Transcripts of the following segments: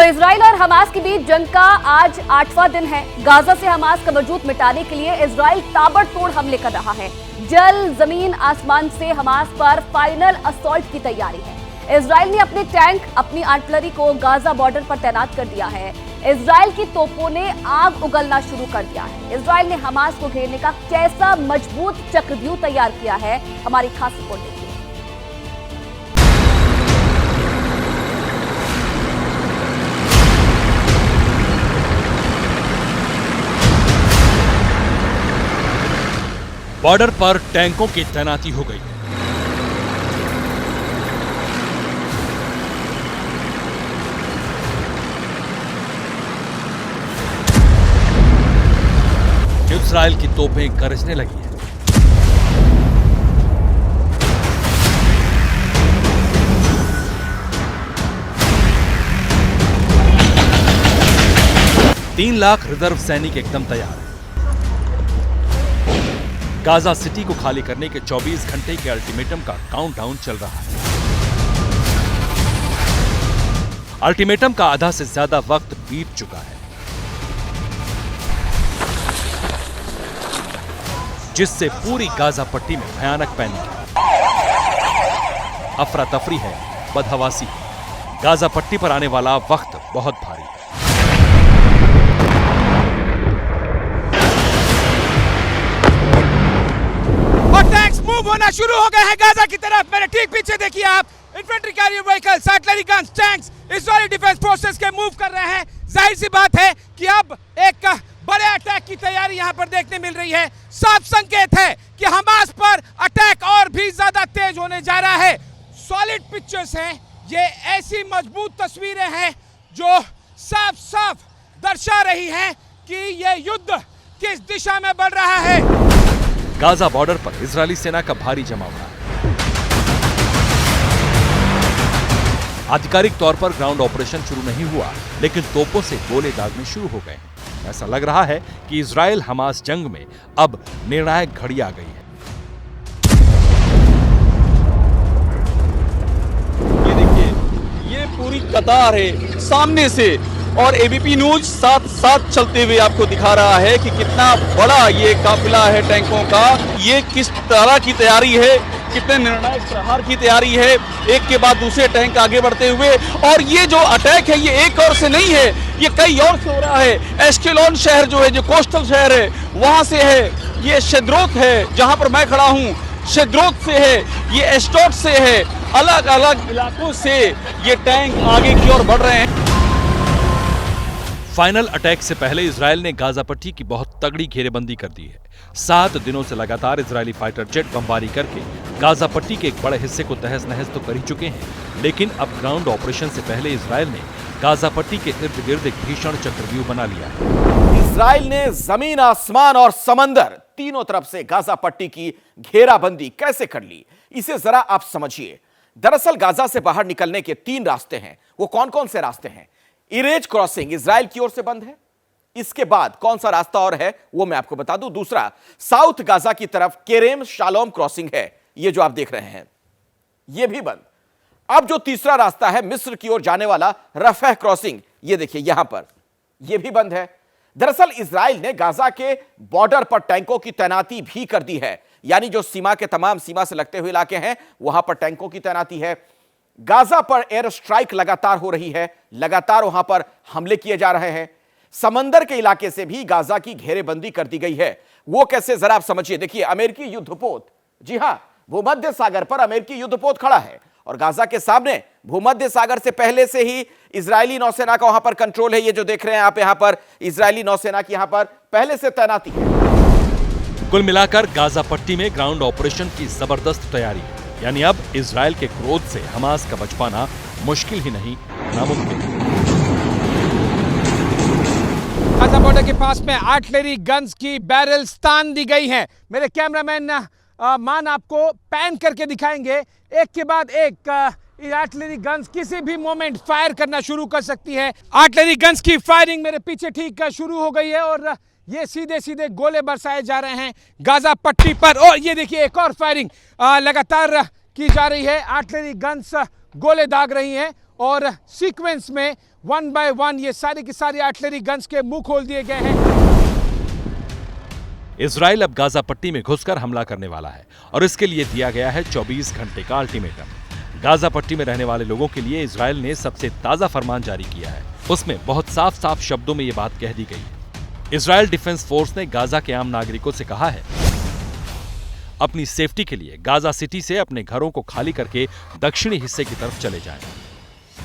Israel और Hamas के बीच जंग का आज 8वां दिन है। गाजा से हमास का वजूद मिटाने के लिए इजराइल ताबड़तोड़ हमले कर रहा है। जल, जमीन, आसमान से हमास पर फाइनल असॉल्ट की तैयारी है। इजराइल ने अपने टैंक, अपनी आर्टिलरी को गाजा बॉर्डर पर तैनात कर दिया है। इजराइल की तोपों ने आग उगलना शुरू कर दिया है। इजराइल ने हमास को घेरने का कैसा मजबूत चक्रव्यूह तैयार किया है, हमारी खास रिपोर्ट देखिए। बॉर्डर पर टैंकों की तैनाती हो गई है। इजराइल की तोपें गरजने लगी हैं। तीन लाख रिजर्व सैनिक एकदम तैयार हैं। गाजा सिटी को खाली करने के 24 घंटे के अल्टीमेटम का काउंटडाउन चल रहा है। अल्टीमेटम का आधा से ज्यादा वक्त बीत चुका है, जिससे पूरी गाजा पट्टी में भयानक पैनिक है। अफरा तफरी है, बदहवासी है। गाजा पट्टी पर आने वाला वक्त बहुत भारी है। मूव होना शुरू हो गए हैं गाजा की तरफ। मेरे ठीक पीछे देखिए आप, infantry carrier vehicles, artillery guns, tanks Israeli defence forces के मूव कर रहे हैं। जाहिर सी बात है कि अब एक बड़े अटैक की तैयारी यहां पर देखने मिल रही है। साफ संकेत है कि हमास पर अटैक और भी ज्यादा तेज होने जा रहा है। सॉलिड पिक्चर्स हैं, ये ऐसी मजबूत तस्वीरें हैं जो साफ साफ दर्शा रही हैं कि ये युद्ध किस दिशा में बढ़ रहा है। गाजा बॉर्डर पर इजरायली सेना का भारी जमाव रहा है। आधिकारिक तौर पर ग्राउंड ऑपरेशन शुरू नहीं हुआ, लेकिन तोपों से गोले दागने शुरू हो गए हैं। ऐसा लग रहा है कि इजराइल हमास जंग में अब निर्णायक घड़ी आ गई है। ये देखिए, ये पूरी कतार है सामने से, और एबीपी न्यूज साथ साथ चलते हुए आपको दिखा रहा है कि कितना बड़ा ये काफिला है टैंकों का। ये किस तरह की तैयारी है, कितने निर्णायक प्रहार की तैयारी है, एक के बाद दूसरे टैंक आगे बढ़ते हुए। और ये जो अटैक है, ये एक और से नहीं है, ये कई और से हो रहा है। एश्केलोन शहर जो है, जो कोस्टल शहर है, वहां से है। ये शेद्रोत है जहां पर मैं खड़ा हूं, शेद्रोत से है। ये एस्टोट से है। अलग अलग इलाकों से ये टैंक आगे की ओर बढ़ रहे हैं। फाइनल अटैक से पहले इजराइल ने गाजा पट्टी की बहुत तगड़ी घेरेबंदी कर दी है। 7 दिनों से लगातार इजरायली फाइटर जेट बमबारी करके गाजा पट्टी के एक बड़े हिस्से को तहस नहस तो कर ही चुके हैं, लेकिन अब ग्राउंड ऑपरेशन से पहले इजराइल ने गाजा पट्टी के इर्द गिर्द एक भीषण चक्रव्यूह बना लिया है। इजराइल ने जमीन, आसमान और समंदर तीनों तरफ से गाजा पट्टी की घेराबंदी कैसे कर ली, इसे जरा आप समझिए। दरअसल गाजा से बाहर निकलने के 3 रास्ते हैं। वो कौन कौन से रास्ते हैं? इरेज क्रॉसिंग इजराइल की ओर से बंद है। इसके बाद कौन सा रास्ता और है वो मैं आपको बता दूं। दूसरा, साउथ गाजा की तरफ केरेम शालोम क्रॉसिंग है, ये जो आप देख रहे हैं, ये भी बंद। अब जो तीसरा रास्ता है मिस्र की ओर जाने वाला, रफह क्रॉसिंग, ये देखिए यहां पर, ये भी बंद है। दरअसल इजराइल ने गाजा के बॉर्डर पर टैंकों की तैनाती भी कर दी है, यानी जो सीमा के तमाम सीमा से लगते हुए इलाके हैं वहां पर टैंकों की तैनाती है। गाजा पर एयर स्ट्राइक लगातार हो रही है, लगातार वहां पर हमले किए जा रहे हैं। समंदर के इलाके से भी गाजा की घेरेबंदी कर दी गई है। वो कैसे, जरा आप समझिए। देखिए, अमेरिकी युद्धपोत, जी हां, भूमध्य सागर पर अमेरिकी युद्धपोत खड़ा है और गाजा के सामने भूमध्य सागर से पहले से ही इजरायली नौसेना का वहां पर कंट्रोल है। ये जो देख रहे हैं आप, यहां पर इजरायली नौसेना की यहां पर पहले से तैनाती है। कुल मिलाकर गाजा पट्टी में ग्राउंड ऑपरेशन की जबरदस्त तैयारी है, यानी अब इजराइल के क्रोध से हमास का बच पाना मुश्किल ही नहीं, नामुमकिन है। गाजा बॉर्डर के पास में आर्टिलरी गन्स की बैरल्स तान दी गई हैं। मेरे कैमरामैन मान आपको पैन करके दिखाएंगे, एक के बाद एक आर्टिलरी गन्स किसी भी मोमेंट फायर करना शुरू कर सकती है। आर्टिलरी गन्स की फायरिंग मेरे पीछे ठीक शुरू हो गई है और ये सीधे सीधे गोले बरसाए जा रहे हैं गाजा पट्टी पर। और ये देखिए, एक और फायरिंग लगातार की जा रही है। आर्टिलरी गन्स गोले दाग रही हैं और सीक्वेंस में 1 बाय 1 ये सारे के सारे आर्टिलरी गन्स के मुंह खोल दिए गए हैं। इजराइल अब गाजा पट्टी में घुसकर हमला करने वाला है और इसके लिए दिया गया है 24 घंटे का अल्टीमेटम। गाजा पट्टी में रहने वाले लोगों के लिए इजराइल ने सबसे ताजा फरमान जारी किया है। उसमें बहुत साफ साफ शब्दों में ये बात कह दी गई है। इजराइल डिफेंस फोर्स ने गाजा के आम नागरिकों से कहा है अपनी सेफ्टी के लिए गाजा सिटी से अपने घरों को खाली करके दक्षिणी हिस्से की तरफ चले जाएं।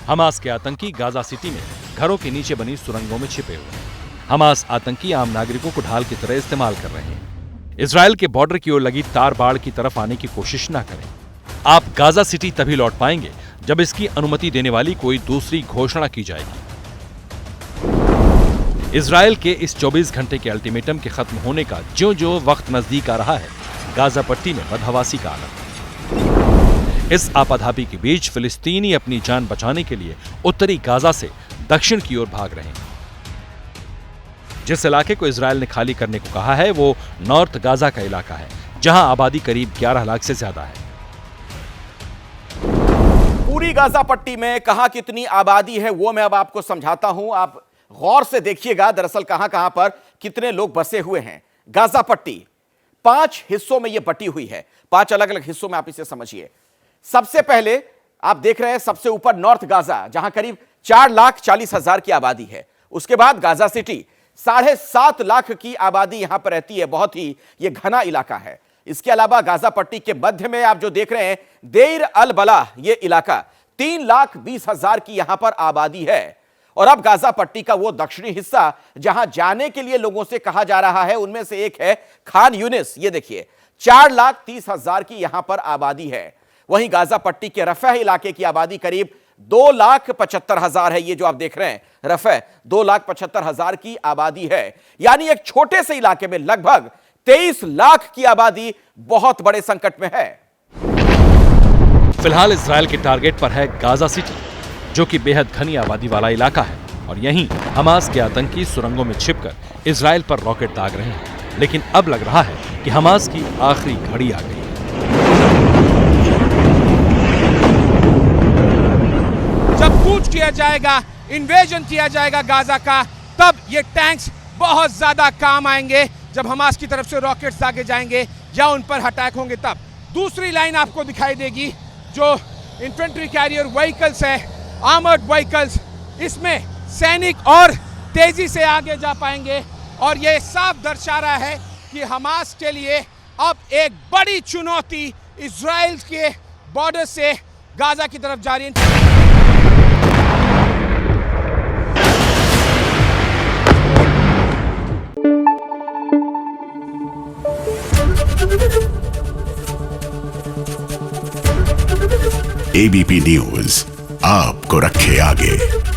हमास के आतंकी गाजा सिटी में घरों के नीचे बनी सुरंगों में छिपे हुए हैं। हमास आतंकी आम नागरिकों को ढाल की तरह इस्तेमाल कर रहे हैं। इजराइल के बॉर्डर की ओर लगी तार बाड़ की तरफ आने की कोशिश न करें। आप गाजा सिटी तभी लौट पाएंगे जब इसकी अनुमति देने वाली कोई दूसरी घोषणा की जाएगी। इजराइल के इस 24 घंटे के अल्टीमेटम के खत्म होने का ज्यों-ज्यों वक्त नजदीक आ रहा है, गाजा पट्टी में बदहवासी का आलम। इस आपाधापी के बीच फिलिस्तीनी अपनी जान बचाने के लिए उत्तरी गाजा से दक्षिण की ओर भाग रहे हैं। जिस इलाके को इजराइल ने खाली करने को कहा है वो नॉर्थ गाजा का इलाका है, जहां आबादी करीब 11 लाख से ज्यादा है। पूरी गाजा पट्टी में कहां कितनी आबादी है वो मैं अब आपको समझाता हूं। आप गौर से देखिएगा दरअसल कहां कहां पर कितने लोग बसे हुए हैं। गाजा पट्टी 5 हिस्सों में यह बटी हुई है, 5 अलग अलग हिस्सों में आप इसे समझिए। सबसे पहले आप देख रहे हैं सबसे ऊपर नॉर्थ गाजा, जहां करीब 4,40,000 की आबादी है। उसके बाद गाजा सिटी 7.5 लाख की आबादी यहां पर रहती है। बहुत ही यह घना इलाका है। इसके अलावा गाजा पट्टी के मध्य में आप जो देख रहे हैं देर अल बलाह, यह इलाका 3,20,000 की यहां पर आबादी है। और अब गाजा पट्टी का वो दक्षिणी हिस्सा जहां जाने के लिए लोगों से कहा जा रहा है, उनमें से एक है खान यूनिस। ये देखिए 4,30,000 की यहां पर आबादी है। वहीं गाजा पट्टी के रफह इलाके की आबादी करीब 2,75,000 है। ये जो आप देख रहे हैं रफह 2,75,000 की आबादी है। यानी एक छोटे से इलाके में लगभग 23 लाख की आबादी बहुत बड़े संकट में है। फिलहाल इजराइल के टारगेट पर है गाजा सिटी, जो कि बेहद घनी आबादी वाला इलाका है और यहीं हमास के आतंकी सुरंगों में छिपकर इजराइल पर रॉकेट दाग रहे हैं। लेकिन अब लग रहा है कि हमास की आखिरी घड़ी आ गई है। जब कूच किया जाएगा, इन्वेजन किया जाएगा गाजा का, तब ये टैंक्स बहुत ज्यादा काम आएंगे। जब हमास की तरफ से रॉकेट्स दागे जाएंगे या उन पर अटैक होंगे तब। दूसरी लाइन आपको दिखाई देगी जो इन्फेंट्री कैरियर व्हीकल्स है, आर्मर्ड व्हीकल्स, इसमें सैनिक और तेजी से आगे जा पाएंगे। और ये साफ दर्शा रहा है कि हमास के लिए अब एक बड़ी चुनौती इजराइल के बॉर्डर से गाजा की तरफ जा रही है। एबीपी न्यूज आपको रखे आगे।